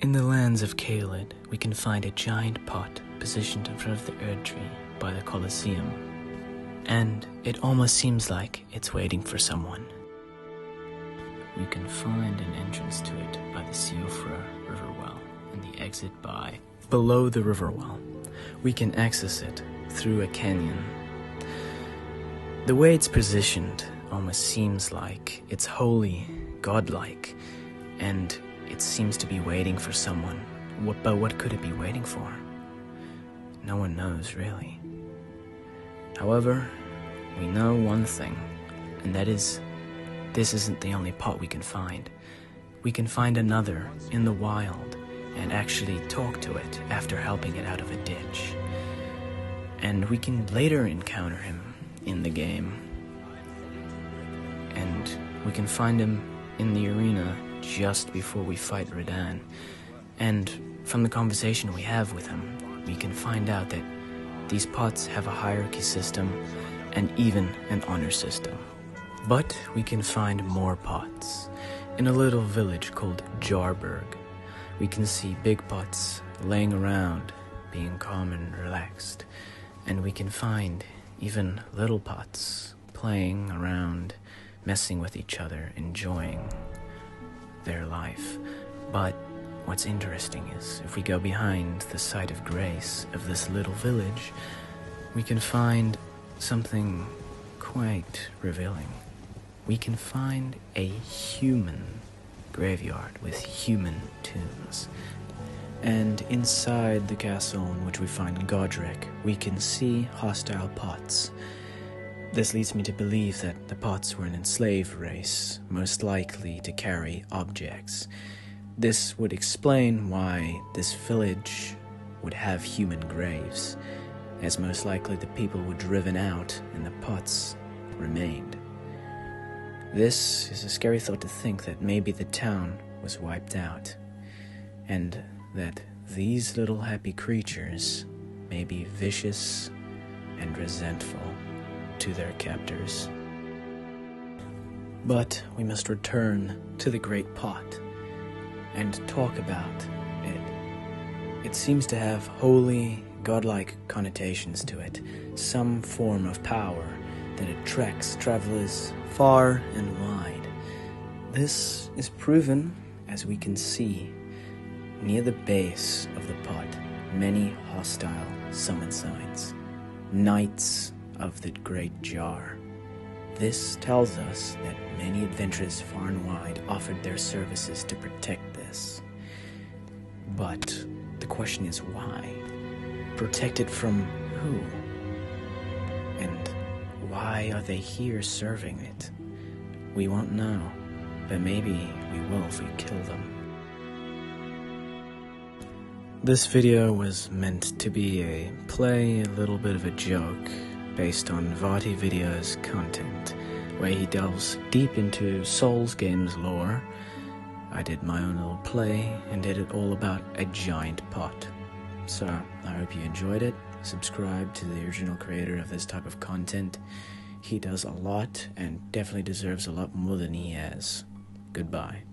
In the lands of Caelid, we can find a giant pot positioned in front of the Erdtree by the Colosseum, and it almost seems like it's waiting for someone. We can find an entrance to it by the Siofra river well, and the exit by below the river well. We can access it through a canyon. The way it's positioned almost seems like it's holy, godlike, and it seems to be waiting for someone. But what could it be waiting for? No one knows, really. However, we know one thing, and that is, this isn't the only pot we can find. We can find another in the wild and actually talk to it after helping it out of a ditch. And we can later encounter him in the game. And we can find him in the arena just before we fight Redan. And from the conversation we have with him, we can find out that these pots have a hierarchy system and even an honor system. But we can find more pots. In a little village called Jarburg, we can see big pots laying around, being calm and relaxed. And we can find even little pots playing around, messing with each other, enjoying their life. But what's interesting is, if we go behind the site of grace of this little village, we can find something quite revealing. We can find a human graveyard with human tombs. And inside the castle in which we find Godric, we can see hostile pots. This leads me to believe that the pots were an enslaved race, most likely to carry objects. This would explain why this village would have human graves, as most likely the people were driven out and the pots remained. This is a scary thought to think that maybe the town was wiped out, and that these little happy creatures may be vicious and resentful to their captors. But we must return to the great pot and talk about it. It seems to have holy, godlike connotations to it, some form of power that attracts travelers far and wide. This is proven, as we can see, near the base of the pot, many hostile summon signs, Knights of the Great Jar. This tells us that many adventurers far and wide offered their services to protect this. But the question is why? Protect it from who? And why are they here serving it? We won't know, but maybe we will if we kill them. This video was meant to be a play, a little bit of a joke, based on Vaatividya's content, where he delves deep into Souls games lore. I did my own little play and did it all about a giant pot. So, I hope you enjoyed it. Subscribe to the original creator of this type of content. He does a lot and definitely deserves a lot more than he has. Goodbye.